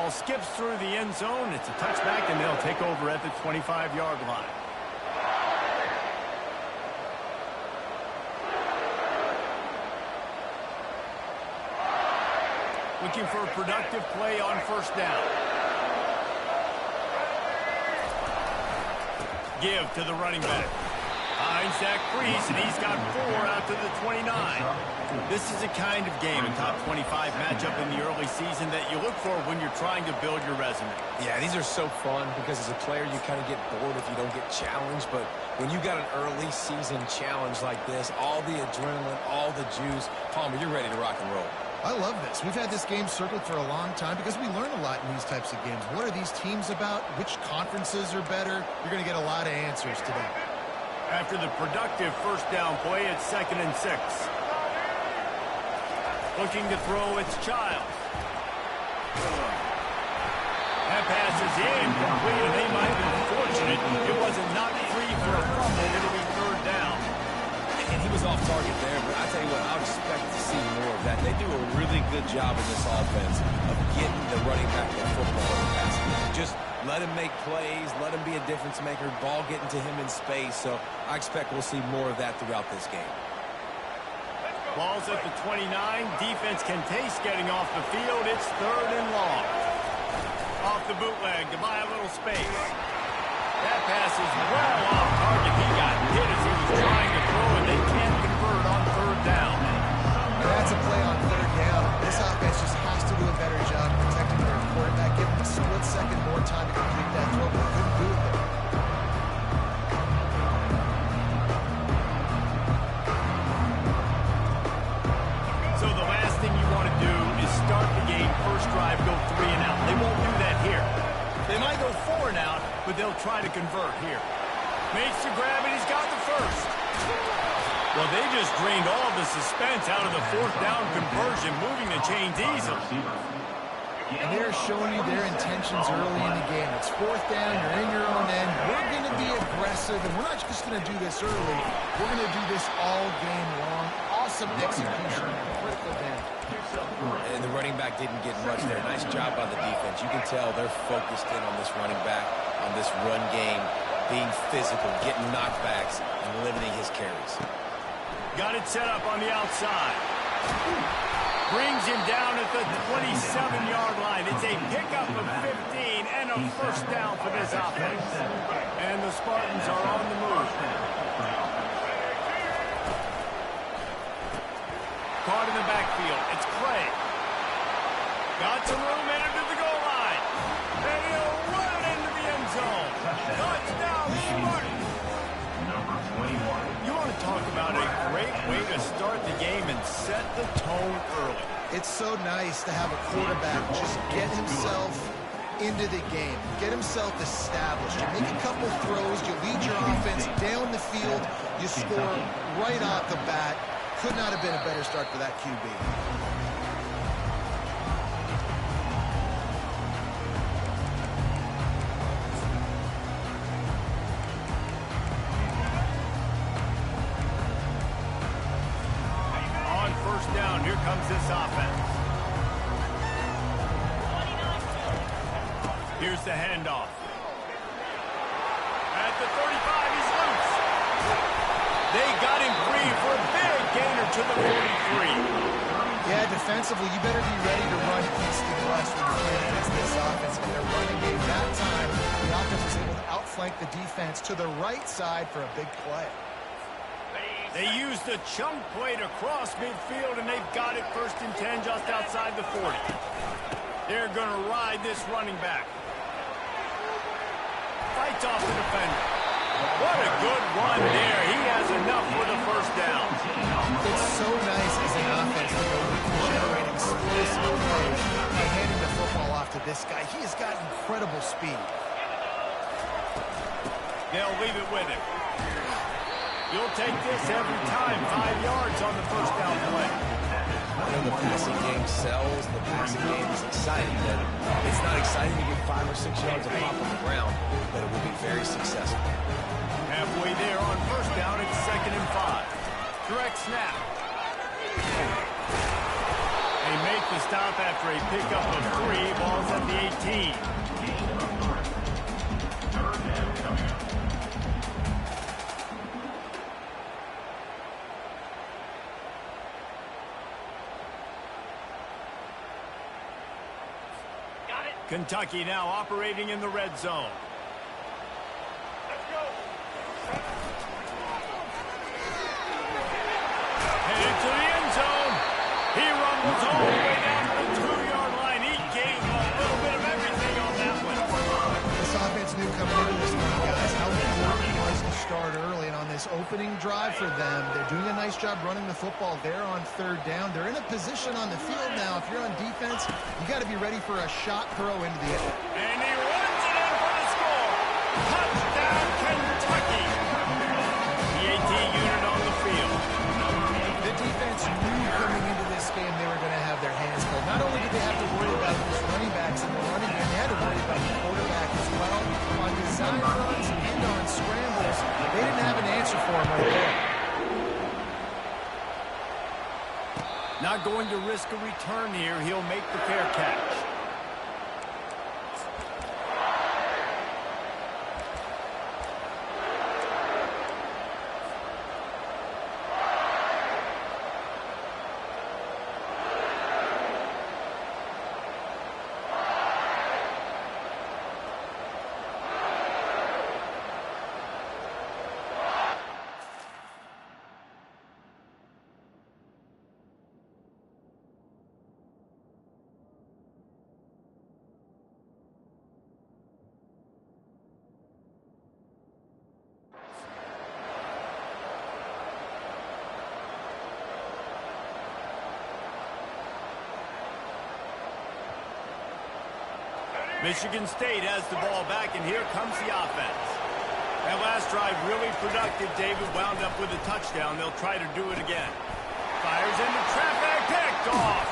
ball skips through the end zone. It's a touchback, and they'll take over at the 25-yard line. Looking for a productive play on first down. Give to the running back. Finds that crease, and he's got 4 out to the 29. This is a kind of game, a top 25 matchup in the early season that you look for when you're trying to build your resume. Yeah, these are so fun because as a player, you kind of get bored if you don't get challenged. But when you got an early season challenge like this, all the adrenaline, all the juice, Palmer, you're ready to rock and roll. I love this. We've had this game circled for a long time because we learn a lot in these types of games. What are these teams about? Which conferences are better? You're going to get a lot of answers today. After the productive first down play, it's 2nd and 6. Looking to throw, it's Childs. That pass is incomplete, and they might have been fortunate. It wasn't not free for a fumble. It'll be 3rd down. And he was off target there, but I tell you what, I'll expect to see more of that. They do a really good job in this offense of getting the running back the football and passing. Just let him make plays, let him be a difference maker, ball getting to him in space. So I expect we'll see more of that throughout this game. Ball's at the 29. Defense can taste getting off the field. It's 3rd and long. Off the bootleg to buy a little space. That pass is well off target. He got hit as he was trying to throw, and they can't convert on 3rd down. That's a play on 3rd down. This offense just has to do a better job protecting their quarterback. Give him a split second more time to complete that throw, but couldn't do it there. So the last thing you want to do is start the game, first drive, go 3 and out. They won't do that here. They might go 4 and out, but they'll try to convert here. Makes the grab, and he's got the first. Well, they just drained all the suspense out of the 4th down conversion, moving the chains easily. And they're showing you their intentions early in the game. It's 4th down, you're in your own end. We're going to be aggressive, and we're not just going to do this early. We're going to do this all game long. Awesome execution, critical down. And the running back didn't get much there. Nice job by the defense. You can tell they're focused in on this running back, on this run game, being physical, getting knockbacks, and limiting his carries. Got it set up on the outside. Brings him down at the 27-yard line. It's a pickup of 15 and a first down for this offense. And the Spartans are on the move. Caught in the backfield. It's Clay. Got some room into the goal line. And he'll run it into the end zone. Touchdown, Spartans. You want to talk about a great way to start the game and set the tone early. It's so nice to have a quarterback just get himself into the game, get himself established. You make a couple throws, you lead your offense down the field, you score right off the bat. Could not have been a better start for that QB. On first down, here comes this offense. Here's the handoff. At the 35, he's loose. They got him free for a big gainer to the 43. Yeah, defensively, you better be ready to run east and west when you're playing against this offense. In their running game that time, the offense was able to outflank the defense to the right side for a big play. They used the chunk play to cross midfield, and they've got it 1st and 10 just outside the 40. They're going to ride this running back. Fights off the defender. What a good run there. He has enough for the first down. It's so nice as an offense to know we can generate explosive plays by handing the football off to this guy. He has got incredible speed. They'll leave it with him. You'll take this every time. 5 yards on the first down play. When the passing game sells, the passing game is exciting. But it's not exciting to get 5 or 6 yards of pop on the ground, but it will be very successful. Halfway there on first down, it's 2nd and 5. Direct snap. They make the stop after a pickup of 3. Ball's at the 18. Kentucky now operating in the red zone. Headed to the end zone. He rumbles all the way down to the 2-yard line. He gave a little bit of everything on that one. This offense knew coming into this game, guys, how important it was to start early. And on this opening drive for them, they're doing a nice job running the football there on 3rd down. They're in a position on the field now. If you're on defense, you got to be ready for a shot throw into the end. And he runs it in for the score. Touchdown, Kentucky. The 18 unit on the field. The defense knew coming into this game they were going to have their hands full. Not only did they have to worry about these running backs in the running game, they had to worry about the quarterback as well. On design runs and on scrambles, they didn't have an answer for him right there. Not going to risk a return here. He'll make the fair catch. Michigan State has the ball back, and here comes the offense. That last drive really productive. David wound up with a touchdown. They'll try to do it again. Fires into traffic, picked off.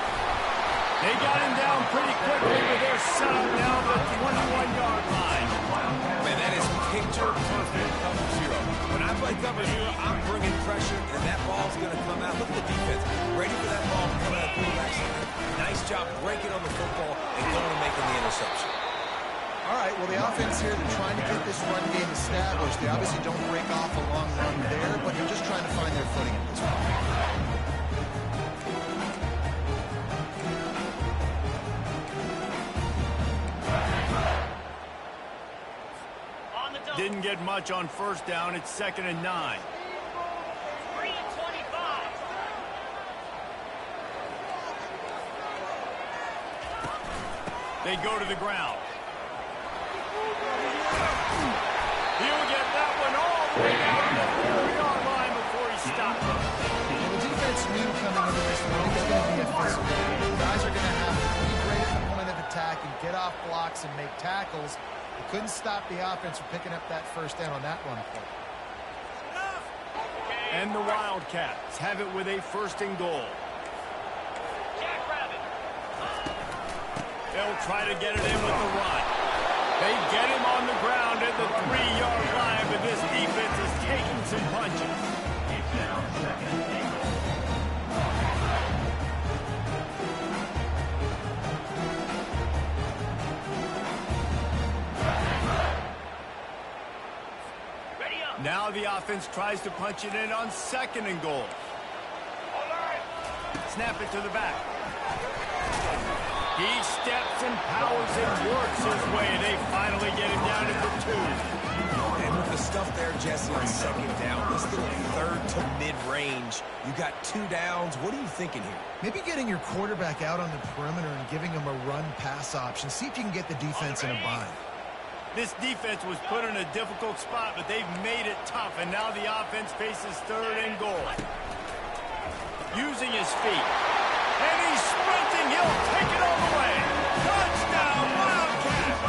They got him down pretty quickly, but they're set up now at the 21-yard line. Man, that is picture perfect cover zero. When I play cover zero, I'm bringing pressure, and that ball's going to come out. Look at the defense. Ready for that ball to come out of the quarterback's hand. Nice job breaking on the football and going and making the interception. All right, well, the offense here, they're trying to get this run game established. They obviously don't break off a long run there, but they're just trying to find their footing at this point. Didn't get much on 1st down. It's 2nd and 9. They go to the ground. He'll get that one all the way down to the 4-yard line before he stopped it. Well, the defense knew coming into this one it was going to be a physical game. Guys are going to have to be great at the point of attack and get off blocks and make tackles. They couldn't stop the offense from picking up that 1st down on that run play. And the Wildcats have it with a 1st and goal. They'll try to get it in with the run. They get him on the ground at the 3-yard line, but this defense is taking some punches. Now the offense tries to punch it in on 2nd and goal. Snap it to the back. He steps and powers and works his way. They finally get him down at the 2. And with the stuff there, Jesse, on 2nd down, this little 3rd to mid-range, you got 2 downs. What are you thinking here? Maybe getting your quarterback out on the perimeter and giving him a run-pass option. See if you can get the defense in a bind. This defense was put in a difficult spot, but they've made it tough, and now the offense faces 3rd and goal. Using his feet. And he's sprinting. He'll take it all the way. Touchdown, Wildcats!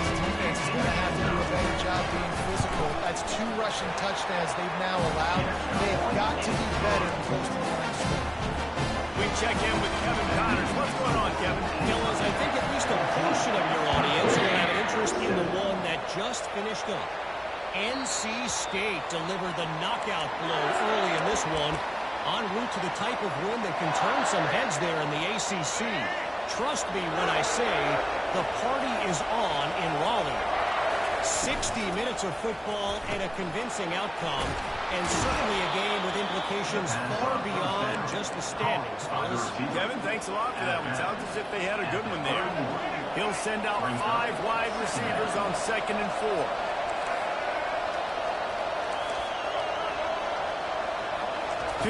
This defense is going to have to do a better job being physical. That's 2 rushing touchdowns they've now allowed. They've got to be better than close to the line of scrimmage. We check in with Kevin Connors. What's going on, Kevin? Fellas, I think at least a portion of your audience will have an interest in the one that just finished up. NC State delivered the knockout blow early in this one En route to the type of win that can turn some heads there in the ACC. Trust me when I say the party is on in Raleigh. 60 minutes of football and a convincing outcome, and certainly a game with implications far beyond just the standings, fellas. Kevin, thanks a lot for that one. Sounds as if they had a good one there. He'll send out 5 wide receivers on 2nd and 4.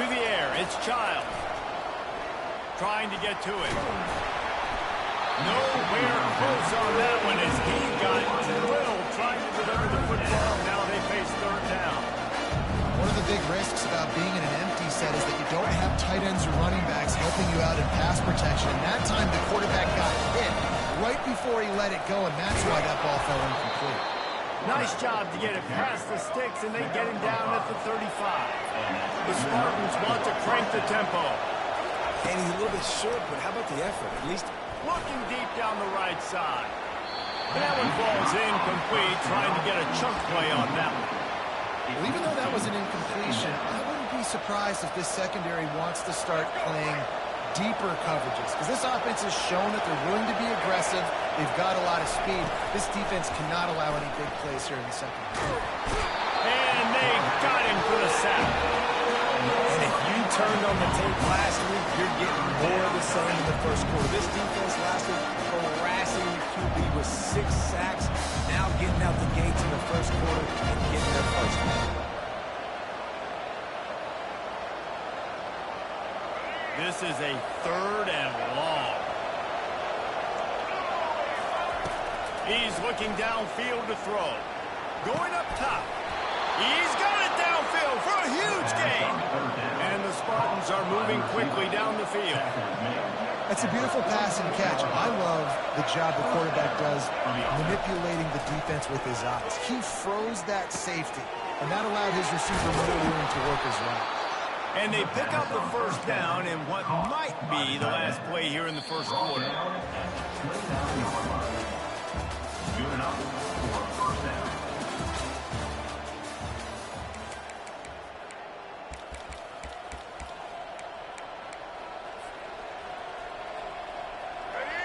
To the air, it's Child. Trying to get to it. Nowhere close on that one as he got drilled trying to deliver the football. Now they face 3rd down. One of the big risks about being in an empty set is that you don't have tight ends or running backs helping you out in pass protection. And that time the quarterback got hit right before he let it go, and that's why that ball fell incomplete. Nice job to get it past the sticks, and they get him down at the 35. The Spartans want to crank the tempo. And he's a little bit short, but how about the effort? At least Looking deep down the right side. And that one falls incomplete, trying to get a chunk play on that one. Well, even though that was an incompletion, I wouldn't be surprised if this secondary wants to start playing deeper coverages, because this offense has shown that they're willing to be aggressive. They've got a lot of speed. This defense cannot allow any big plays here in the second half. And they got him for the sack. And if you turned on the tape last week, you're getting more of the same in the first quarter. This defense last week harassing the QB with 6 sacks, now getting out the gates in the first quarter and getting their first one. This is a 3rd and long. He's looking downfield to throw. Going up top. He's got it downfield for a huge gain. And the Spartans are moving quickly down the field. That's a beautiful pass and catch. I love the job the quarterback does manipulating the defense with his eyes. He froze that safety, and that allowed his receiver more room to work his route. And they pick up the 1st down in what might be the last play here in the first quarter.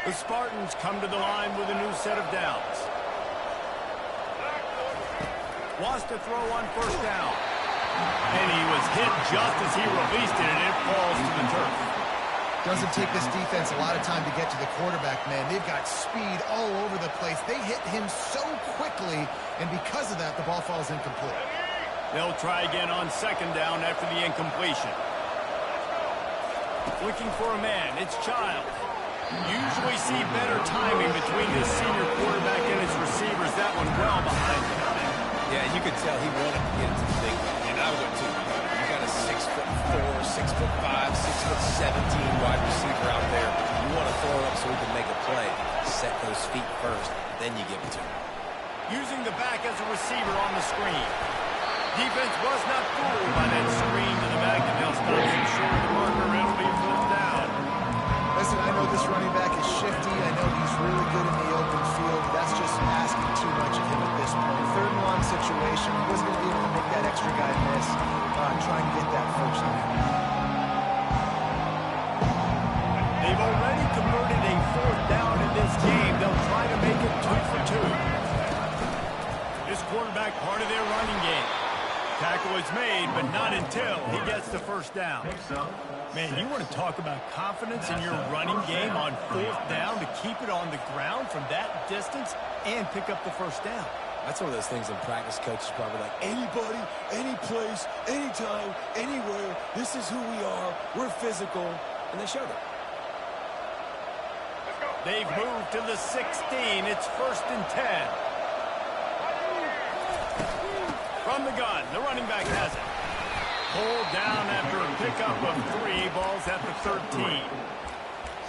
The Spartans come to the line with a new set of downs. Wants to throw on 1st down. And he was hit just as he released it, and it falls to the turf. Doesn't take this defense a lot of time to get to the quarterback, man. They've got speed all over the place. They hit him so quickly, and because of that, the ball falls incomplete. They'll try again on 2nd down after the incompletion. Looking for a man, it's Child. Usually see better timing between his senior quarterback and his receivers. That one well behind him. Yeah, you could tell he wanted to get into the big man, and I would too. You got a 6'4", 6'5", 6'17" wide receiver out there. You want to throw it up so he can make a play. Set those feet first, then you give it to him. Using the back as a receiver on the screen. Defense was not fooled by that screen to the back, and they'll stop him short of the marker. It'll be 4th down. Listen, I know this running back is shifty. I know he's really good in the open field. That's just asking too much of him at this point. 3rd and long situation. He wasn't going to be able to make that extra guy miss. Trying to get that 1st down. They've already converted a 4th down in this game. They'll try to make it 2 for 2. This quarterback part of their running game. Tackle is made, but not until he gets the 1st down. Man, you want to talk about confidence in your running game on 4th down to keep it on the ground from that distance and pick up the 1st down. That's one of those things in practice, coaches probably like, anybody, any place, anytime, anywhere, this is who we are, we're physical, and they showed it. They've moved to the 16. It's 1st and 10. From the gun, the running back has it. Pulled down after a pickup of 3, balls at the 13.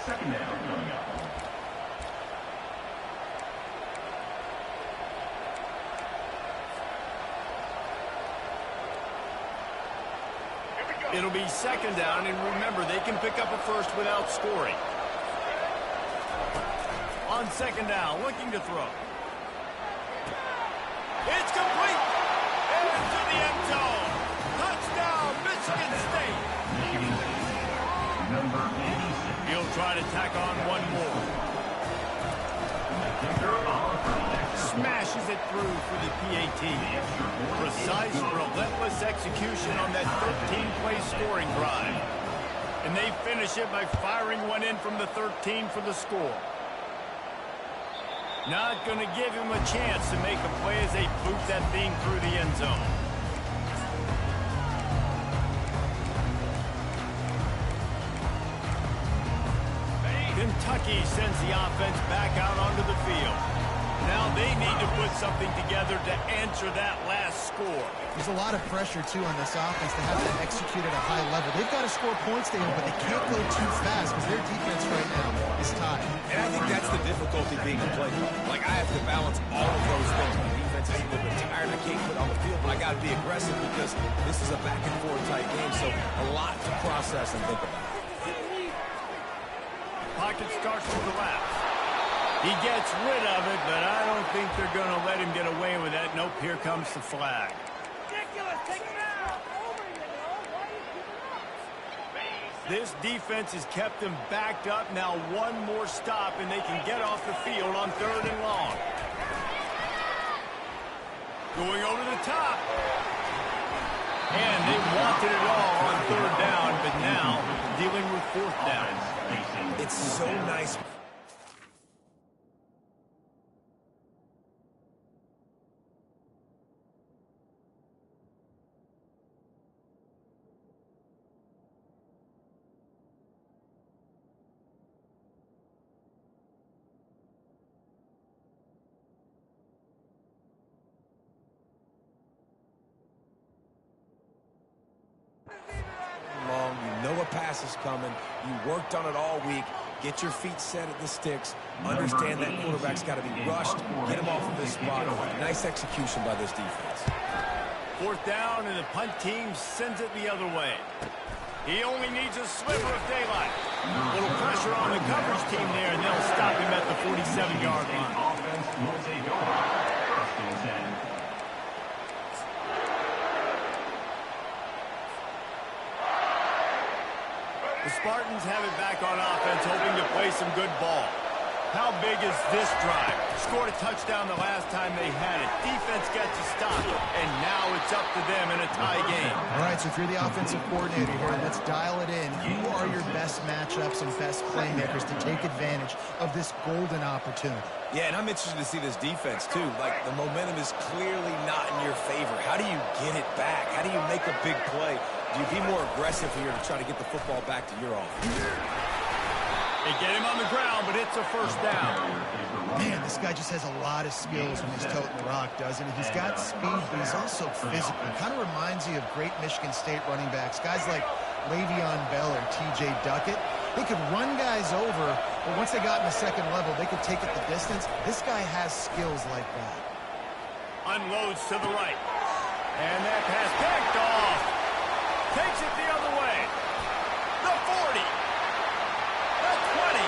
2nd down coming up. It'll be 2nd down, and remember, they can pick up a 1st without scoring. On 2nd down, looking to throw. It's complete! Into the end zone! Touchdown, Michigan State! tack on one more. Smashes it through for the PAT. Precise, relentless execution on that 13-play scoring drive. And they finish it by firing one in from the 13 for the score. Not going to give him a chance to make a play as they boot that thing through the end zone. Kentucky sends the offense back out onto the field. Now they need to put something together to answer that last score. There's a lot of pressure, too, on this offense to have to execute at a high level. They've got to score points, Daniel, but they can't go too fast because their defense right now is tied. And I think that's the difficulty being a play caller. Like, I have to balance all of those things. My defense is a little bit tired. I can't put on the field, but I got to be aggressive because this is a back-and-forth type game, so a lot to process and think about. Pocket starts to the left. He gets rid of it, but I don't think they're going to let him get away with that. Nope, here comes the flag. This defense has kept them backed up. Now one more stop, and they can get off the field on 3rd and long. Going over the top. And they wanted it all on 3rd down, but now dealing with 4th down. It's so nice. A pass is coming. You worked on it all week. Get your feet set at the sticks. Understand that quarterback's got to be rushed. Get him off of his spot. Nice execution by this defense. 4th down, and the punt team sends it the other way. He only needs a sliver of daylight. A little pressure on the coverage team there, and they'll stop him at the 47-yard line. Offense will take over. 1st and 10. The Spartans have it back on offense, hoping to play some good ball. How big is this drive? Scored a touchdown the last time they had it. Defense gets a stop, and now it's up to them in a tie game. All right, so if you're the offensive coordinator here, let's dial it in. Who are your best matchups and best playmakers to take advantage of this golden opportunity? Yeah, and I'm interested to see this defense, too. Like, the momentum is clearly not in your favor. How do you get it back? How do you make a big play? Do you be more aggressive here to try to get the football back to your offense? They get him on the ground, but it's a 1st down. Man, this guy just has a lot of skills when he's toting the rock, doesn't he? He's got speed, but he's also physical. Kind of reminds you of great Michigan State running backs. Guys like Le'Veon Bell or T.J. Duckett. They could run guys over, but once they got in the 2nd level, they could take it the distance. This guy has skills like that. Unloads to the right. And that pass picked off. Takes it the other way. The 40. The 20.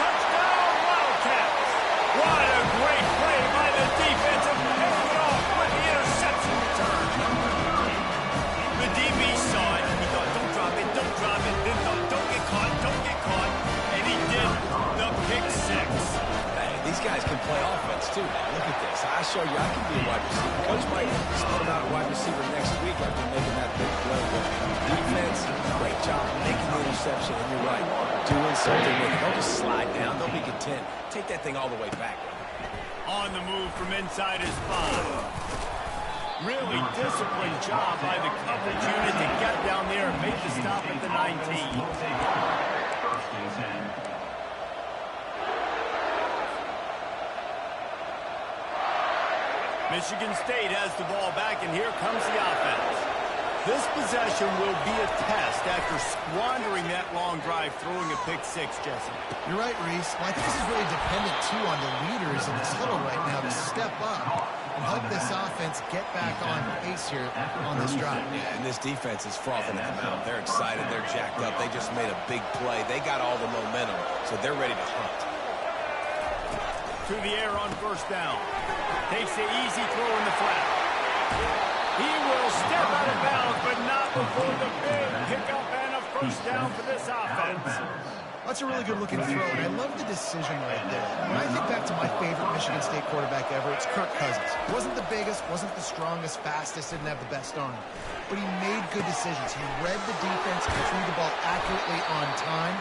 Touchdown, Wildcats. What a great play by the defense and picking it off with the interception return. The DB saw it. He thought, don't drop it, don't drop it. Then thought, don't get caught, don't get caught. And he did the pick 6. These guys can play offense, too. Look at this. I show you I can be a wide receiver. Coach might split him out a wide receiver next week after making that big play. But defense, great job making the interception. And you're right, doing something with it. Don't just slide down. Don't be content. Take that thing all the way back. On the move from inside his 5. Really disciplined job by the coverage unit to get down there and make the stop at the 19. 1st and 10. Michigan State has the ball back, and here comes the offense. This possession will be a test after squandering that long drive, throwing a pick 6, Jesse. You're right, Reese. Well, I think this is really dependent, too, on the leaders in this huddle right now to step up and help this offense get back on pace here on this drive. Yeah, and this defense is frothing at the mouth. They're excited. They're jacked up. They just made a big play. They got all the momentum, so they're ready to hunt. To the air on 1st down. Takes the easy throw in the flat. He will step out of bounds, but not before the big pickup and a 1st down for this offense. That's a really good-looking throw, and I love the decision right there. When I think back to my favorite Michigan State quarterback ever, it's Kirk Cousins. Wasn't the biggest, wasn't the strongest, fastest, didn't have the best arm. But he made good decisions. He read the defense and threw the ball accurately on time.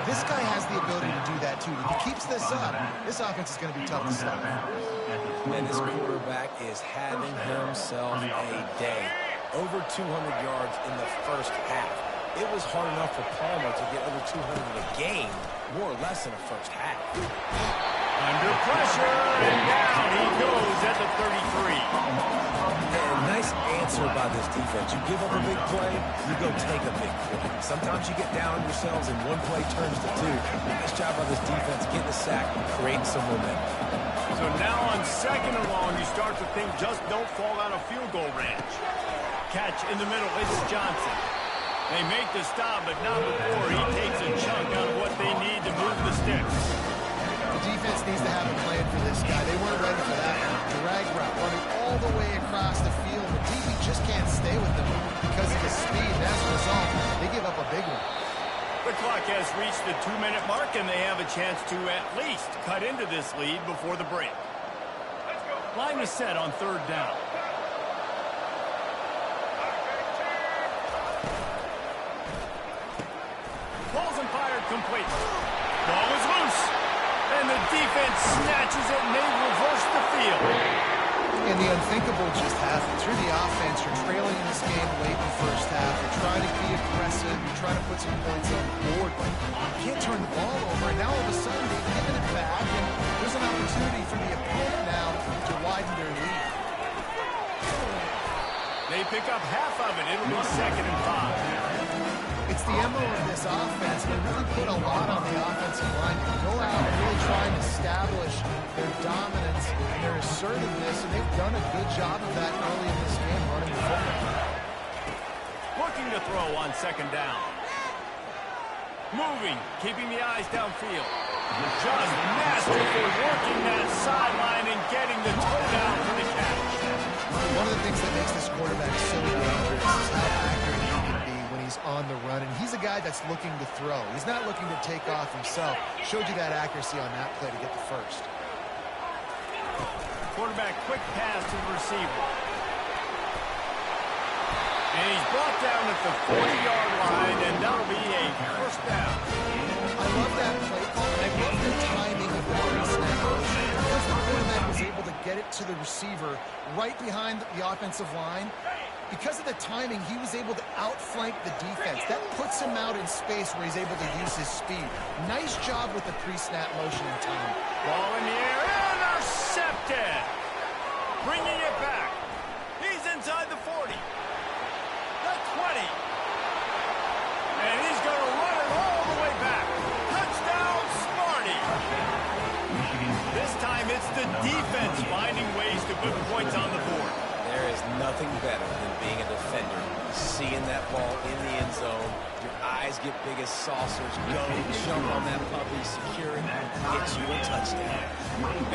This guy has the ability to do that, too. If he keeps this up, this offense is going to be tough to stop. And this quarterback is having himself a day. Over 200 yards in the first half. It was hard enough for Palmer to get over 200 in a game, more or less in the first half. Under pressure, and down he goes at the 33. And nice answer by this defense. You give up a big play, you go take a big play. Sometimes you get down on yourselves and one play turns to two. Nice job by this defense getting a sack, creating some momentum. So now on 2nd and long, you start to think just don't fall out of field goal range. Catch in the middle, it's Johnson. They make the stop, but not before he takes a chunk out of what they need to move the sticks. The defense needs to have a plan for this guy. They weren't ready for that. Drag route running all the way across the field. The DB just can't stay with them because of his speed. And as a result, they give up a big one. The clock has reached the 2-minute mark, and they have a chance to at least cut into this lead before the break. Line is set on 3rd down. Balls and fired complete. Ball is loose. And the defense snatches it and they reverse the field. And the unthinkable just happened. Through the offense, you're trailing in this game late in the first half. You're trying to be aggressive. You're trying to put some points on the board. But you can't turn the ball over. And now all of a sudden, they've given it back. And there's an opportunity for the opponent now to widen their lead. They pick up half of it. It'll be 2nd and 5. It's the MO of this offense. They really put a lot on the offensive line to go out and really try and establish their dominance and their assertiveness, and they've done a good job of that early in this game running the football. Looking to throw on 2nd down. Moving, keeping the eyes downfield. Just masterful working that sideline and getting the toe down for the catch. One of the things that makes this quarterback so dangerous is how accurate he can be when he's on the run. And he's a guy that's looking to throw. He's not looking to take off himself. Showed you that accuracy on that play to get the first. Quarterback quick pass to the receiver. And he's brought down at the 40-yard line, and that'll be a first down. I love that play call, and I love the timing of the pre-snap motion. Because the quarterback was able to get it to the receiver right behind the offensive line, because of the timing, he was able to outflank the defense. That puts him out in space where he's able to use his speed. Nice job with the pre-snap motion and timing. Ball in the air, intercepted. Bringing it back. He's inside the 40. The 20. And he's going to run it all the way back. Touchdown, Smarty. This time it's the defense finding ways to put points on the board. There is nothing better than being a defender, seeing that ball in the end zone, your eyes get big as saucers, go, jump on that puppy, secure it, get you a touchdown.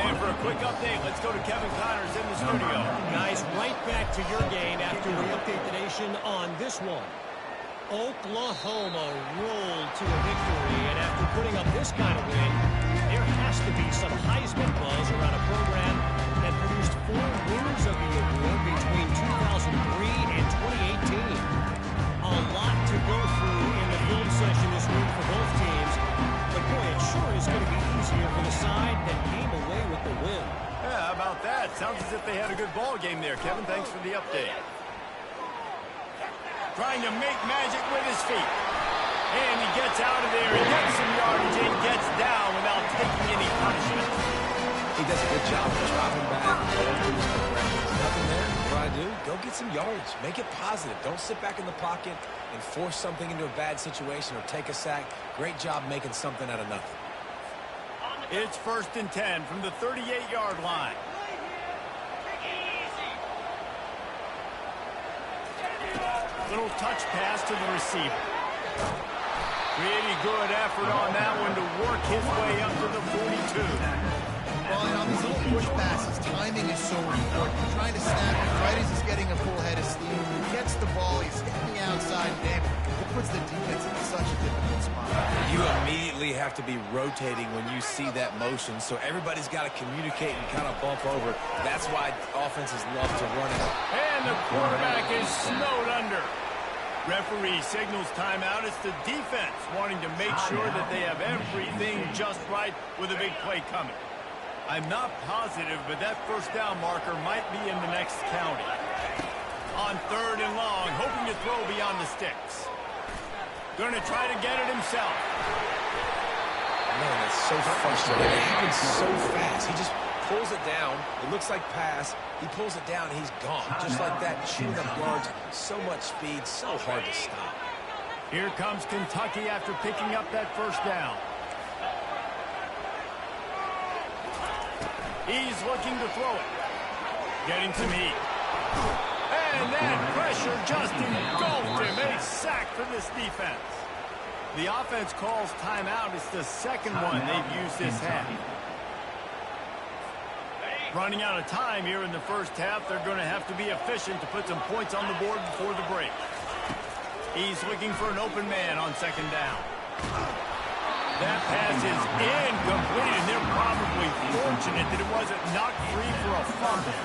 And for a quick update, let's go to Kevin Connors in the studio. Guys, right back to your game after we update the nation on this one. Oklahoma rolled to a victory, and after putting up this kind of win, there has to be some Heisman buzz around a program that produced 4 winners of the award between 2003 and 2018. A lot to go through in the film session this week for both teams, but boy, it sure is going to be easier for the side that came away with the win. Yeah, how about that? Sounds as if they had a good ball game there, Kevin. Thanks for the update. Trying to make magic with his feet. And he gets out of there, he gets some yardage, and gets down without taking any punishment. He does a good job of dropping back, going through his progressions. Nothing there. What I do? Go get some yardage. Make it positive. Don't sit back in the pocket and force something into a bad situation or take a sack. Great job making something out of nothing. It's 1st and 10 from the 38-yard line. Little touch pass to the receiver. Pretty good effort on that one to work his way up to the 42. Well, and on these little push passes, timing is so important. You're trying to snap it right as he's getting a full head of steam. When he gets the ball, he's hitting the outside and able to puts the defense in such a difficult spot. You immediately have to be rotating when you see that motion, so everybody's got to communicate and kind of bump over. That's why offenses love to run it. And the quarterback is snowed under. Referee signals timeout. It's the defense wanting to make sure that they have everything just right with a big play coming. I'm not positive, but that first down marker might be in the next county. On 3rd and long, hoping to throw beyond the sticks. Going to try to get it himself. Man, that's so frustrating. It happens so fast. He just pulls it down. It looks like pass. He pulls it down, and he's gone. Just like that, chewing up yards. So much speed, so hard to stop. Here comes Kentucky after picking up that first down. He's looking to throw it. Getting some heat. And that pressure just engulfed him. A sack for this defense. The offense calls timeout. It's the second one they've used this half. Running out of time here in the first half. They're going to have to be efficient to put some points on the board before the break. He's looking for an open man on 2nd down. That pass is incomplete, and they're probably fortunate that it wasn't knocked free for a fumble.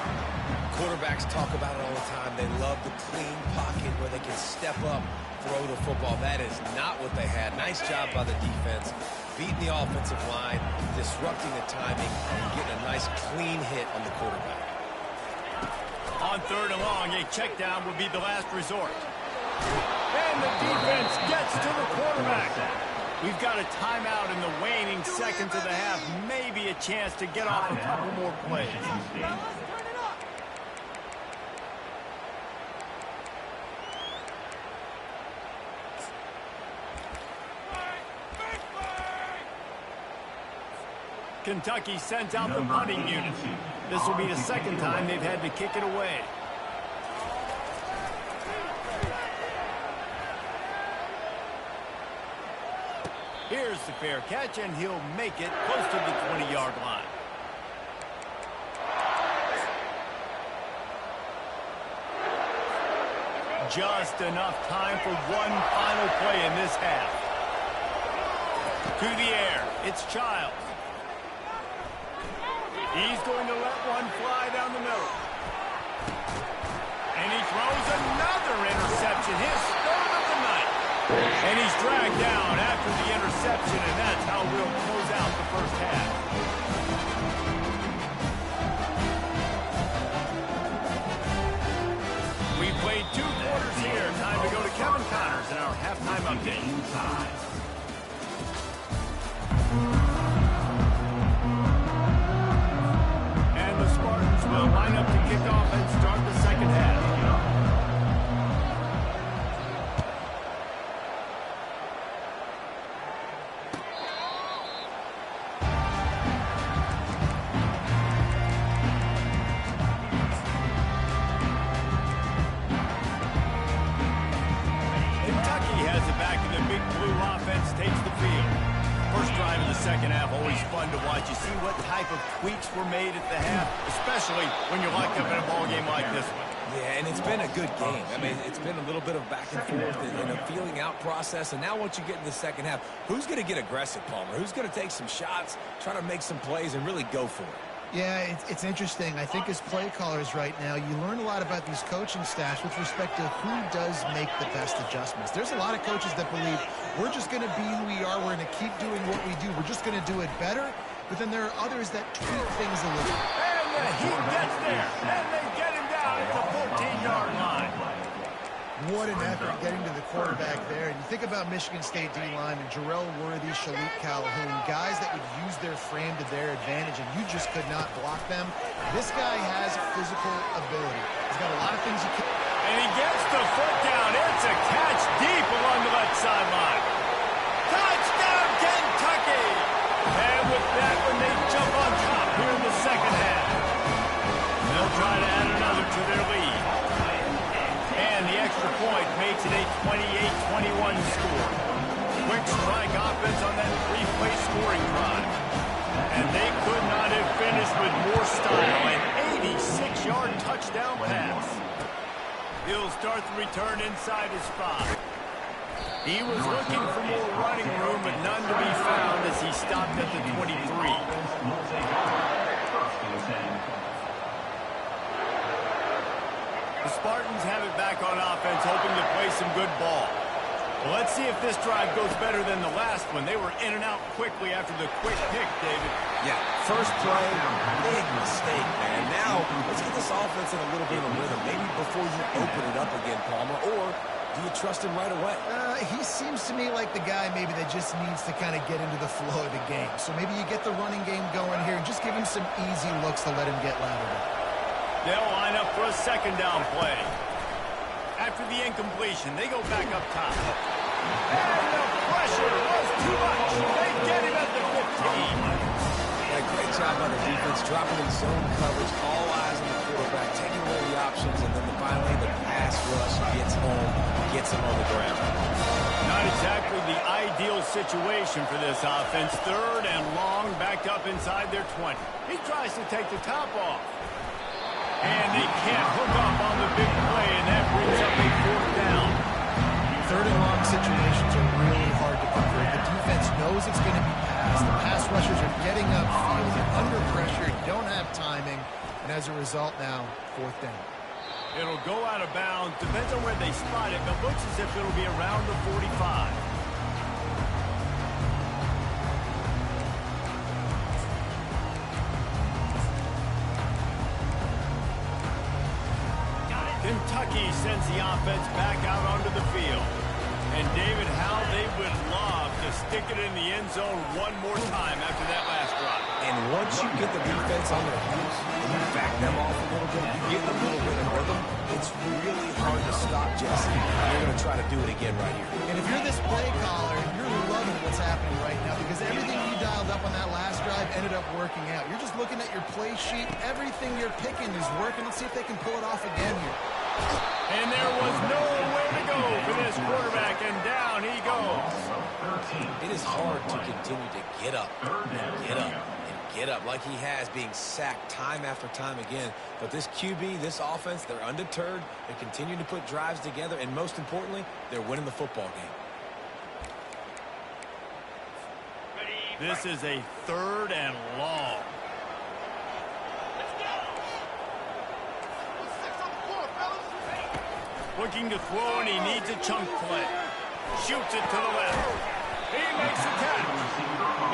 Quarterbacks talk about it all the time. They love the clean pocket where they can step up, throw the football. That is not what they had. Nice job by the defense, beating the offensive line, disrupting the timing, and getting a nice clean hit on the quarterback. On 3rd and long, a check down would be the last resort. And the defense gets to the quarterback. We've got a timeout in the waning seconds of the half. Maybe a chance to get off a couple more plays. Kentucky sends out the punting unit. This will be the second time they've had to kick it away. Here's the fair catch, and he'll make it close to the 20-yard line. Just enough time for one final play in this half. To the air, it's Childs. He's going to let one fly down the middle. And he throws another interception, his 3rd of the night. And he's dragged down after the interception, and that's how we'll close out the first half. We played 2 quarters here. Time to go to Kevin Connors in our halftime update. And the Spartans will line up to kick off and start the second half. Second half, always fun to watch. You see what type of tweaks were made at the half, especially when you're locked up in a ball game like this one. Yeah, and it's been a good game. I mean, it's been a little bit of back and forth and a feeling out process. And now once you get in the second half, who's going to get aggressive, Palmer? Who's going to take some shots, try to make some plays, and really go for it? Yeah, it's interesting. I think as play callers right now, you learn a lot about these coaching staffs with respect to who does make the best adjustments. There's a lot of coaches that believe we're just going to be who we are. We're going to keep doing what we do. We're just going to do it better. But then there are others that tweak things a little. And the heat gets there. And they get him down at the 14-yard line. What an effort getting to the quarterback there. And you think about Michigan State D-line and Jarrell Worthy, Shalik Calhoun, guys that would use their frame to their advantage, and you just could not block them. This guy has physical ability. He's got a lot of things you can. And he gets the foot down. It's a catch deep along the left sideline. Touchdown, Kentucky! And with that one, they jump on top here in the second half. They'll try to add another to their lead. And the extra point makes it a 28-21 score. Quick strike offense on that 3-play scoring drive. And they could not have finished with more style. An 86-yard touchdown pass. He'll start the return inside his 5. He was looking for more running room, but none to be found as he stopped at the 23. The Spartans have it back on offense, hoping to play some good ball. Well, let's see if this drive goes better than the last one. They were in and out quickly after the quick pick, David. Yeah, first play, big mistake, man. Now, let's get this offense in a little bit of rhythm. Maybe before you open it up again, Palmer, or do you trust him right away? He seems to me like the guy maybe that just needs to kind of get into the flow of the game. So maybe you get the running game going here and just give him some easy looks to let him get lateral. They'll line up for a second down play. After the incompletion, they go back up top. And the pressure was too much. They get him at the 15. Yeah, great job by the defense, dropping in zone coverage, all eyes on the quarterback, taking away the options, and then finally the pass rush gets home, gets him on the ground. Not exactly the ideal situation for this offense. Third and long, backed up inside their 20. He tries to take the top off. And they can't hook up on the big play, and that brings up a fourth down. Third and long situations are really hard to convert. The defense knows it's going to be passed. The pass rushers are getting upfield. They're under pressure, don't have timing. And as a result now, fourth down. It'll go out of bounds. Depends on where they spot it, but looks as if it'll be around the 45. Kentucky sends the offense back out onto the field. And David, how they would love to stick it in the end zone one more time after that last drive. And once you get the defense on their heels and you back them off a little bit, you get a little bit of rhythm, it's really hard to stop Jesse. And they're going to try to do it again right here. And if you're this play caller, you're loving what's happening right now because everything you dialed up on that last drive ended up working out. You're just looking at your play sheet. Everything you're picking is working. Let's see if they can pull it off again here. And there was nowhere to go for this quarterback, and down he goes. It is hard to continue to get up and get up and get up like he has, being sacked time after time again. But this QB, this offense, they're undeterred. They're continuing to put drives together, and most importantly, they're winning the football game. This is a third and long. Looking to throw, and he needs a chunk play. Shoots it to the left. He makes a catch.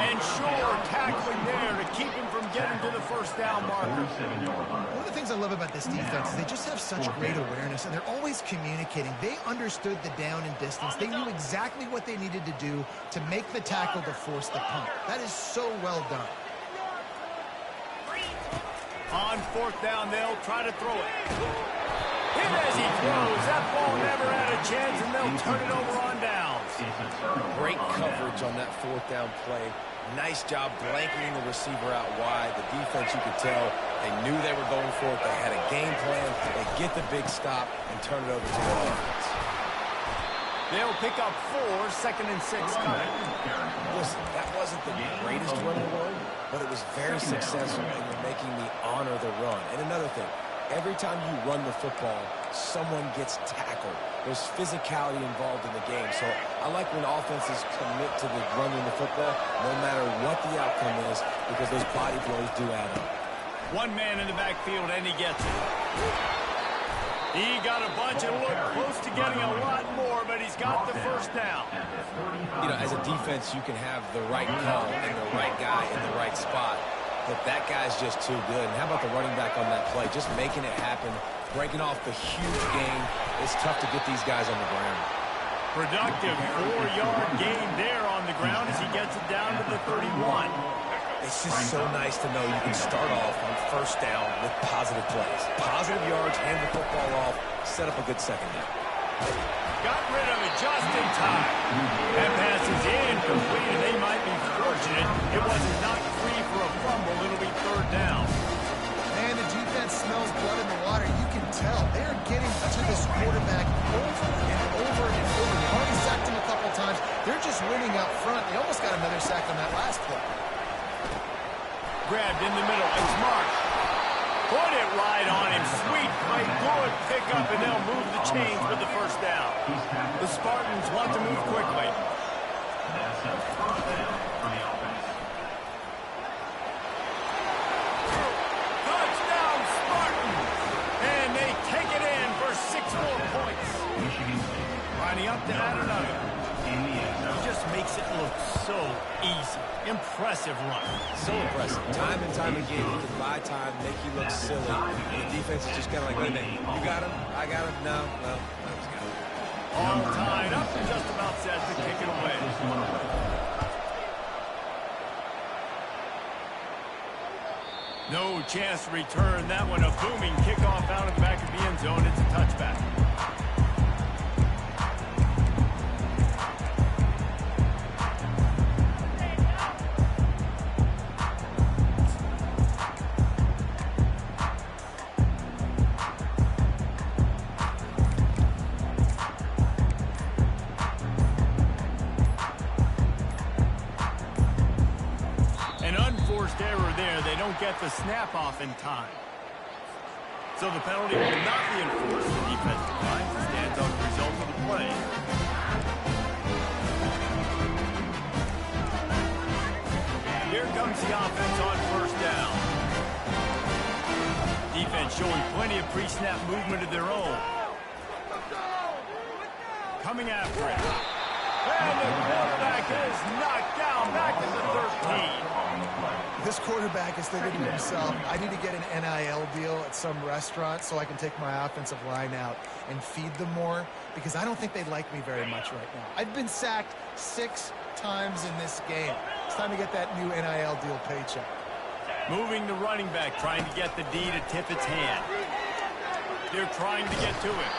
And sure, tackling there to keep him from getting to the first down marker. One of the things I love about this defense is they just have such great awareness, and they're always communicating. They understood the down and distance. They knew exactly what they needed to do to make the tackle to force the punt. That is so well done. On fourth down, they'll try to throw it. Hit as he throws. That ball never had a chance, and they'll turn it over on downs. Great coverage on that fourth down play. Nice job blanketing the receiver out wide. The defense, you could tell, they knew they were going for it. They had a game plan. They get the big stop and turn it over to the offense. They'll pick up 4, 2nd and 6 coming. Listen, that wasn't the greatest run in the world, but it was very successful, and you're making me honor the run. And another thing, every time you run the football, someone gets tackled. There's physicality involved in the game. So I like when offenses commit to the running the football, no matter what the outcome is, because those body blows do add up. One man in the backfield, and he gets it. He got a bunch and looked close to getting a lot more, but he's got the first down. You know, as a defense, you can have the right call and the right guy in the right spot. But that guy's just too good. And how about the running back on that play? Just making it happen, breaking off the huge gain. It's tough to get these guys on the ground. Productive 4-yard gain there on the ground as he gets it down to the 31. It's just so nice to know you can start off on first down with positive plays. Positive yards, hand the football off, set up a good second down. Got rid of it just in time. That pass is incomplete, and they might be fortunate it wasn't knocked free for a fumble. It'll be third down. Man, the defense smells blood in the water. You can tell. They're getting to this quarterback over and over and over. They've already sacked him a couple times. They're just winning up front. They almost got another sack on that last play. Grabbed in the middle. It's Mark. Put it right on him. Sweet a good pickup, and they'll move the chains with the first down. The Spartans want to move quickly. That's a first down for the offense. Touchdown, Spartans! And they take it in for 6 more points. Michigan State. Lining up to add another. In the end zone. He just makes it look so easy. Impressive run. So impressive. Time and time again, he can buy time, make you look silly. And the defense is just kind of like, wait a minute, you got him? I got him? No, well, he's got him. All tied up and just about set to kick it away. No chance to return that one. A booming kickoff out of the back of the end zone. It's a touchback. Error there. They don't get the snap off in time. So the penalty will not be enforced. The defensive line stands on the result of the play. Here comes the offense on first down. Defense showing plenty of pre-snap movement of their own. Coming after it. And the quarterback is knocked down back at the 13. This quarterback is thinking to himself, I need to get an NIL deal at some restaurant so I can take my offensive line out and feed them more, because I don't think they like me very much right now. I've been sacked 6 times in this game. It's time to get that new NIL deal paycheck. Moving the running back, trying to get the D to tip its hand. They're trying to get to it.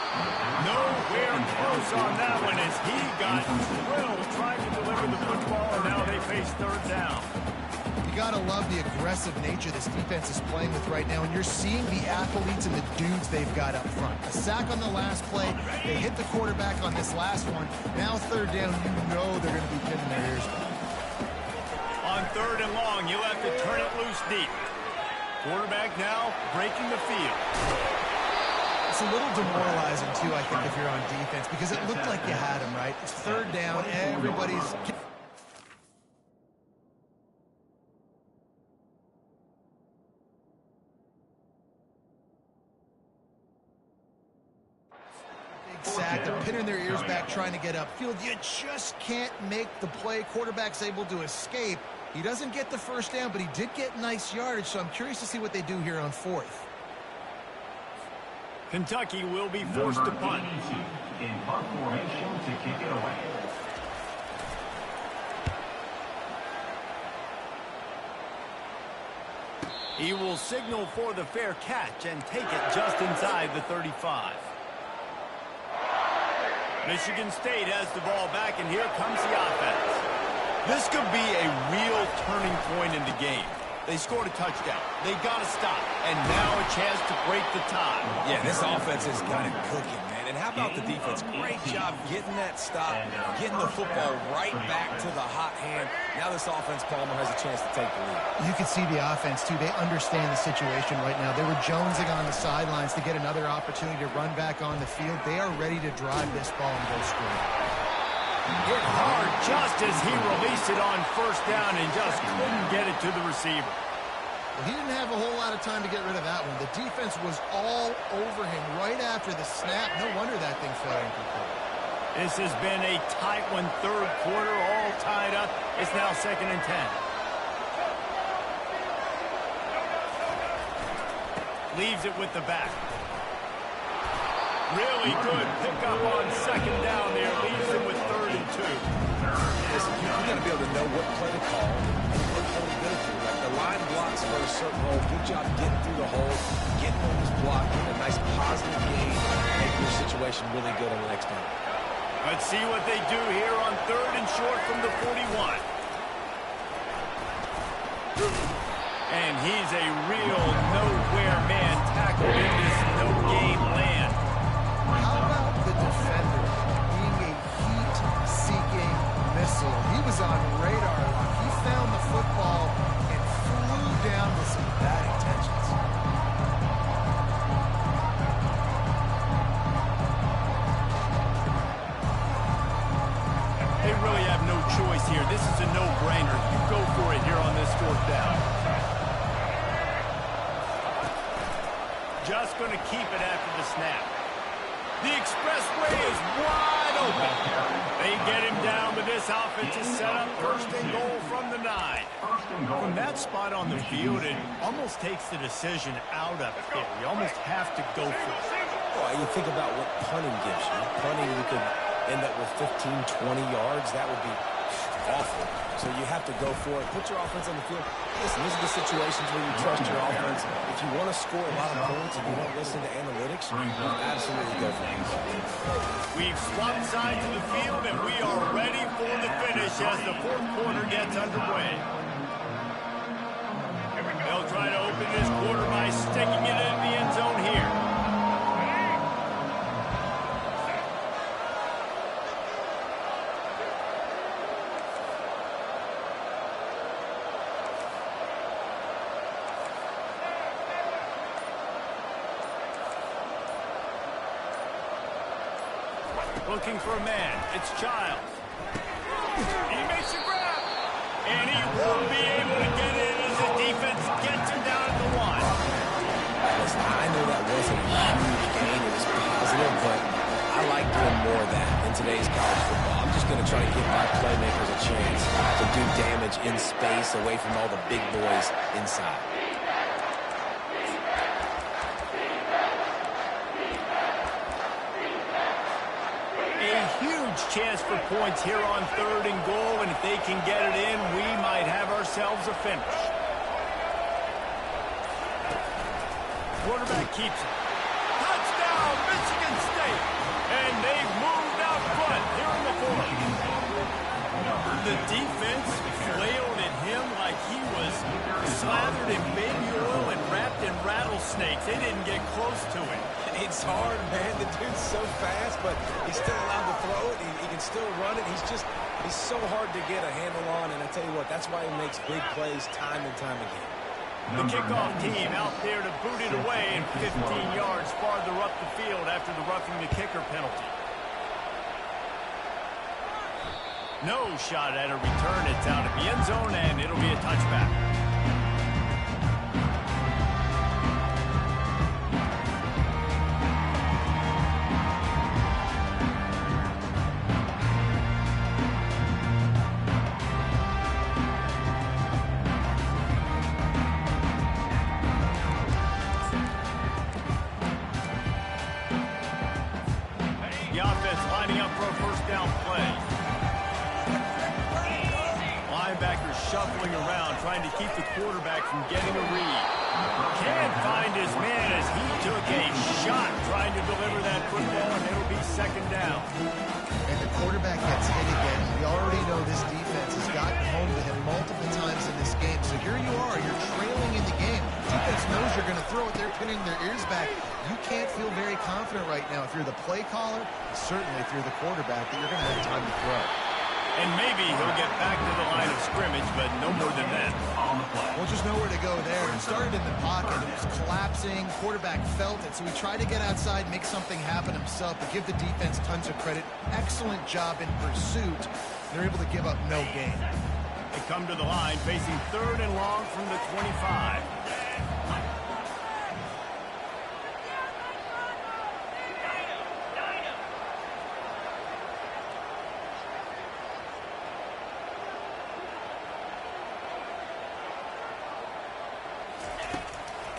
Nowhere close on that one as he got thrilled trying to deliver the football, and now they face third down. You gotta love the aggressive nature this defense is playing with right now, and you're seeing the athletes and the dudes they've got up front. A sack on the last play, they hit the quarterback on this last one. Now third down, you know they're gonna be pinning their ears back. On third and long, you'll have to turn it loose deep. Quarterback now breaking the field. It's a little demoralizing, too, I think, if you're on defense, because it looked like you had him, right? It's third down, everybody's... Big sack, they're pinning their ears back, trying to get upfield. You just can't make the play. Quarterback's able to escape. He doesn't get the first down, but he did get nice yardage, so I'm curious to see what they do here on fourth. Kentucky will be forced to punt. In punt formation to kick it away. He will signal for the fair catch and take it just inside the 35. Michigan State has the ball back, and here comes the offense. This could be a real turning point in the game. They scored a touchdown. They got to stop. And now a chance to break the tie. Yeah, this offense is kind of cooking, man. And how about the defense? Great job getting that stop, getting the football right back to the hot hand. Now this offense, Palmer, has a chance to take the lead. You can see the offense, too. They understand the situation right now. They were jonesing on the sidelines to get another opportunity to run back on the field. They are ready to drive this ball and go score. Hit hard just as he released it on first down and just couldn't get it to the receiver. Well, he didn't have a whole lot of time to get rid of that one. The defense was all over him right after the snap. No wonder that thing fell incomplete. This has been a tight one, third quarter, all tied up. It's now 2nd and 10. Leaves it with the back. Really good pickup on 2nd down there. Leaves him with 3rd and 2. Listen, you got to be able to know what play to call and what hole to go through. Like the line blocks for a certain hole. Good job getting through the hole, getting on this block, getting a nice positive gain, making your situation really good on the next time. Let's see what they do here on 3rd and short from the 41. And he's a real nowhere man tackled in this no-game land. How about the defender being a heat-seeking missile? He was on radar lock. He found the football and flew down with some bad intentions. here. This is a no-brainer. You go for it here on this fourth down. Just going to keep it after the snap. The expressway is wide open. They get him down with this offensive setup. First and goal from the 9. From that spot on the field, it almost takes the decision out of it there. You almost have to go for it. Well, you think about what punting gives you. Punting, you could end up with 15, 20 yards. That would be awful. So you have to go for it. Put your offense on the field. Listen, these are the situations where you trust your offense. If you want to score a lot of points and you don't listen to analytics, you absolutely go for it. We've swapped sides of the field, and we are ready for the finish as the fourth quarter gets underway. They'll try to open this quarter by sticking it in the end zone here. Looking for a man. It's Childs. He makes a grab. And he won't be able to get in as the defense gets him down at the 1. Listen, I know that wasn't a huge gain. It was positive, but I like doing more of that in today's college football. I'm just going to try to give my playmakers a chance to do damage in space away from all the big boys inside. Chance for points here on 3rd and goal, and if they can get it in, we might have ourselves a finish. Quarterback keeps it. Touchdown, Michigan State! And they've moved out front here in the 4th. The defense flailed at him like he was slathered in baby oil and wrapped in rattlesnakes. They didn't get close to him. It's hard, man. The dude's so fast, but he's still allowed to throw it. He can still run it. He's so hard to get a handle on, and I tell you what, that's why he makes big plays time and time again. The kickoff team out there to boot it away, and 15 yards farther up the field after the roughing the kicker penalty. No shot at a return. It's out of the end zone, and it'll be a touchback. The offense lining up for a first down play. Linebacker shuffling around, trying to keep the quarterback from getting a read. Can't find his man as he took a shot trying to deliver that football, and it'll be second down. And the quarterback gets hit again. We already know this defense has gotten home to him multiple times in this game. So here you are, you're trailing in the game. Defense knows you're going to throw it. They're pinning their ears back. You can't feel very confident right now if you're the play caller, certainly if you're the quarterback, that you're going to have time to throw. And maybe he'll get back to the line of scrimmage, but no more than that. Well, just nowhere to go there. It started in the pocket. It was collapsing. Quarterback felt it, so he tried to get outside, make something happen himself, but give the defense tons of credit. Excellent job in pursuit. They're able to give up no gain. They come to the line facing 3rd and long from the 25.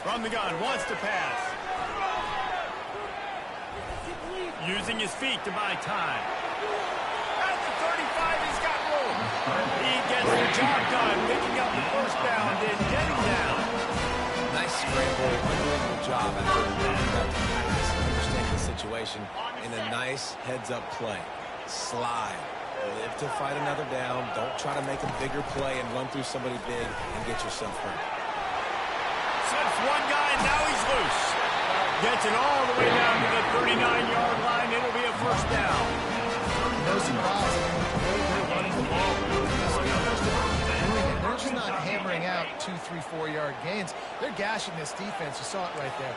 From the gun, wants to pass. Using his feet to buy time. At the 35, he's got room. He gets the job done, picking up the first down, then getting down. Nice scramble, unbelievable job after understanding the situation in a nice heads-up play. Slide. Live to fight another down. Don't try to make a bigger play and run through somebody big and get yourself hurt. Slips one guy, and now he's loose. Gets it all the way down to the 39-yard line. It'll be a first down. No surprise. They're running the ball. They're just not hammering out 2, 3, 4-yard gains. They're gashing this defense. You saw it right there.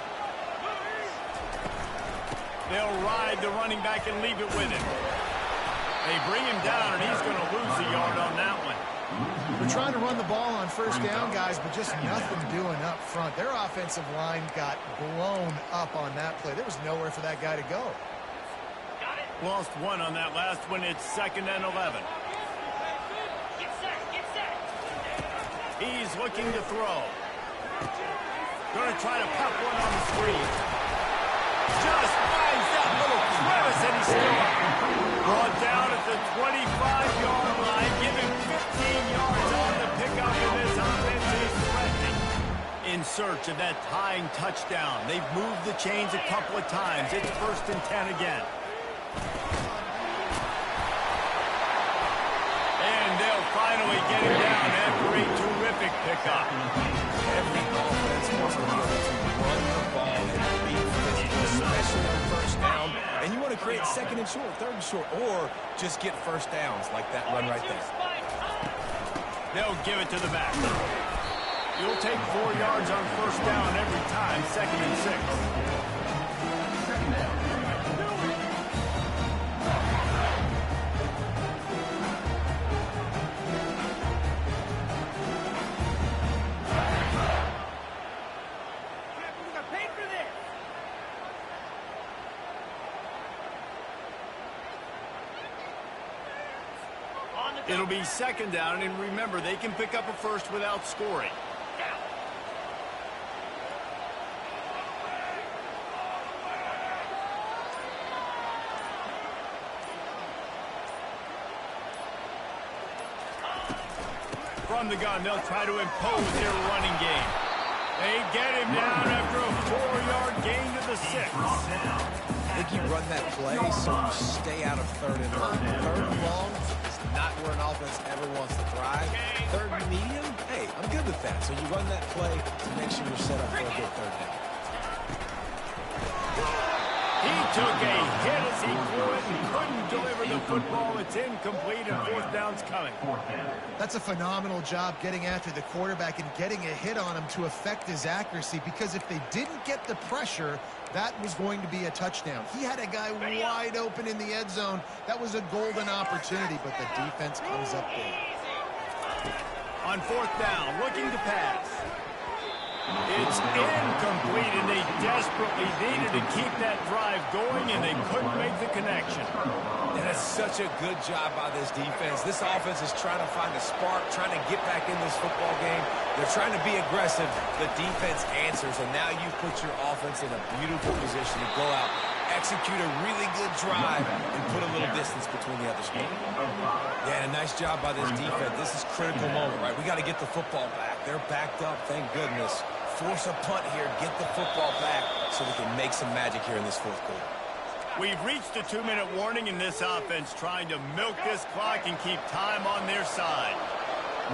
They'll ride the running back and leave it with him. They bring him down, and he's going to lose a yard on that one. We're trying to run the ball on first down, guys, but just nothing doing up front. Their offensive line got blown up on that play. There was nowhere for that guy to go. Lost one on that last one. It's 2nd and 11. He's looking to throw. Going to try to pop one on the screen. Just finds that little crevice, and he's still up. Brought down at the 25-yard line. Give him 15 yards on the pickup, and this offense is threatening. In search of that tying touchdown. They've moved the chains a couple of times. It's 1st and 10 again. And they'll finally get him down after a terrific pickup. Every offense wants to be able to run the ball and be physical, especially on first down. And you want to create 2nd and short, 3rd and short, or just get first downs like that run right there. They'll give it to the back. You'll take 4 yards on first down every time, 2nd and 6. It'll be 2nd down, and remember, they can pick up a first without scoring. From the gun, they'll try to impose their running game. They get him down after a 4-yard gain to the 6. I think you run that play so you stay out of 3rd and long. 3rd and long is not where an offense ever wants to thrive. 3rd and medium, hey, I'm good with that. So you run that play to make sure you're set up for a good 3rd down. He took a hit as he threw it and couldn't deliver the football. It's incomplete, and 4th down's coming. That's a phenomenal job getting after the quarterback and getting a hit on him to affect his accuracy, because if they didn't get the pressure, that was going to be a touchdown. He had a guy wide open in the end zone. That was a golden opportunity, but the defense comes up big. On 4th down, looking to pass. It's incomplete, and they desperately needed to keep that drive going, and they couldn't make the connection. And that's such a good job by this defense. This offense is trying to find a spark, trying to get back in this football game. They're trying to be aggressive. The defense answers, and now you put your offense in a beautiful position to go out, execute a really good drive, and put a little distance between the other squad. Yeah, and a nice job by this defense. This is a critical moment, right? We got to get the football back. They're backed up, thank goodness. Force a punt here, get the football back so we can make some magic here in this 4th quarter. We've reached a 2-minute warning in this offense, trying to milk this clock and keep time on their side.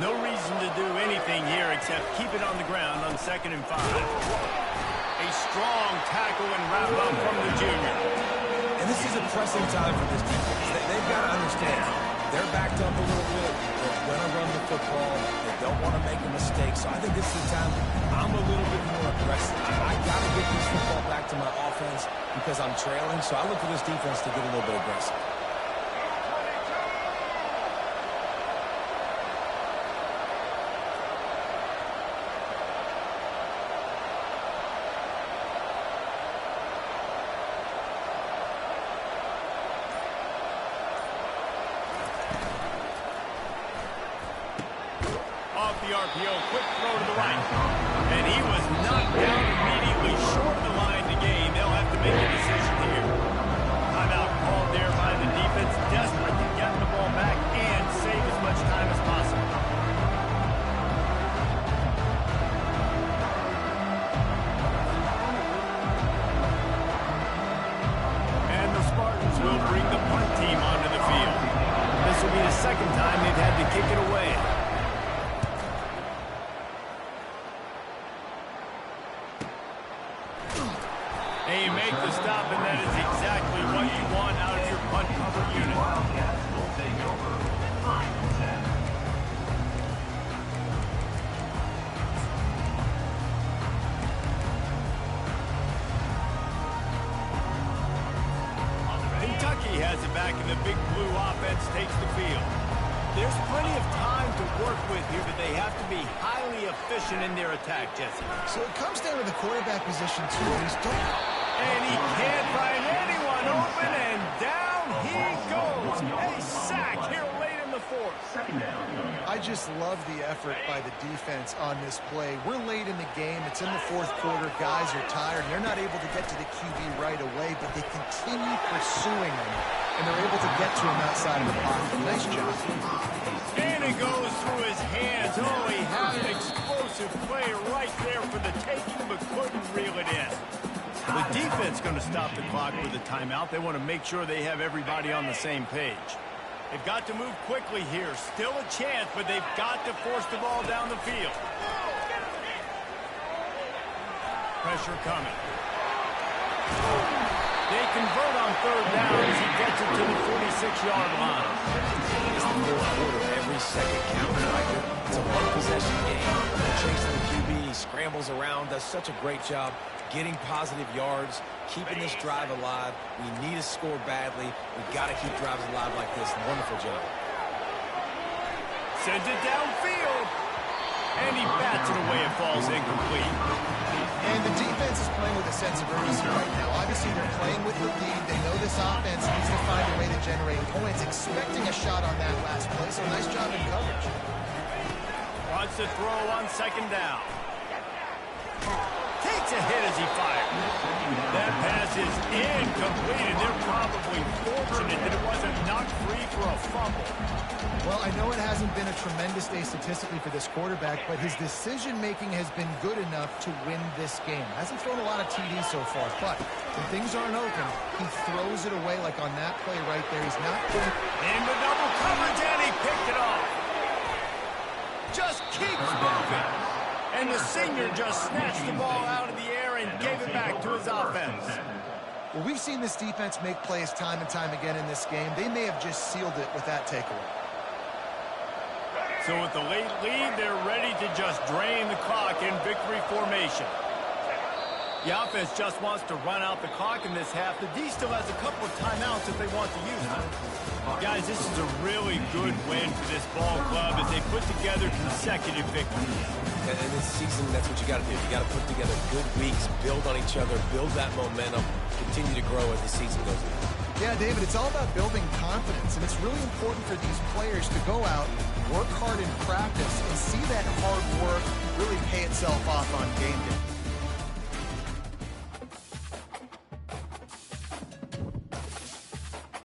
No reason to do anything here except keep it on the ground on 2nd and 5. A strong tackle and wrap up from the junior. And this is a pressing time for this defense. They've got to understand, they're backed up a little bit. They're going to run the football. They don't want to make a mistake. So I think this is the time I'm a little bit more aggressive. I got to get this football back to my offense because I'm trailing. So I look for this defense to get a little bit aggressive. Off the RPO, quick throw to the right. And he was knocked down immediately short the line to gain. They'll have to make a decision here. Timeout called there by the defense, desperate to get the ball back and save as much time as possible. And the Spartans will bring the punt team onto the field. This will be the 2nd time they've had to kick it away. They make the stop, and that is exactly what you want out of your punt cover unit. Wildcats will take over 9 and 10. Kentucky Kentucky has it back, and the big blue offense takes the field. There's plenty of time to work with here, but they have to be highly efficient in their attack, Jesse. So it comes down to the quarterback position, too. And he can't find anyone open, and down he goes. A sack here late in the fourth. I just love the effort by the defense on this play. We're late in the game. It's in the fourth quarter. Guys are tired. They're not able to get to the QB right away, but they continue pursuing him, and they're able to get to him outside of the pocket. Nice job. And it goes through his hands. Oh, he had an explosive play right there for the taking, but couldn't reel it in. The defense going to stop the clock with a timeout. They want to make sure they have everybody on the same page. They've got to move quickly here. Still a chance, but they've got to force the ball down the field. Pressure coming. They convert on third down as he gets it to the 46-yard line. It's the fourth quarter. Every second counts, right? It's a one-possession game. Chasing the QB, he scrambles around, does such a great job getting positive yards, keeping this drive alive. We need to score badly. We've got to keep drives alive like this. Wonderful job. Sends it downfield. And he bats it away. It falls incomplete. And the defense is playing with a sense of urgency right now. Obviously, they're playing with the lead. They know this offense needs to find a way to generate points, expecting a shot on that last play. So nice job in coverage. Wants to throw on second down. Takes a hit as he fires. That pass is incomplete, and they're probably fortunate that it wasn't knocked free for a fumble. Well, I know it hasn't been a tremendous day statistically for this quarterback, but his decision-making has been good enough to win this game. Hasn't thrown a lot of TDs so far, but when things aren't open, he throws it away like on that play right there. He's not going in the double coverage, and he picked it off. Just keeps moving. And the senior just snatched the ball out of the air and gave it back to his offense. Well, we've seen this defense make plays time and time again in this game. They may have just sealed it with that takeaway. So with the late lead, they're ready to just drain the clock in victory formation. The offense just wants to run out the clock in this half. The D still has a couple of timeouts if they want to use them. Guys, this is a really good win for this ball club as they put together consecutive victories. And in this season, that's what you got to do. You got to put together good weeks, build on each other, build that momentum, continue to grow as the season goes on. Yeah, David, it's all about building confidence, and it's really important for these players to go out, work hard in practice, and see that hard work really pay itself off on game day.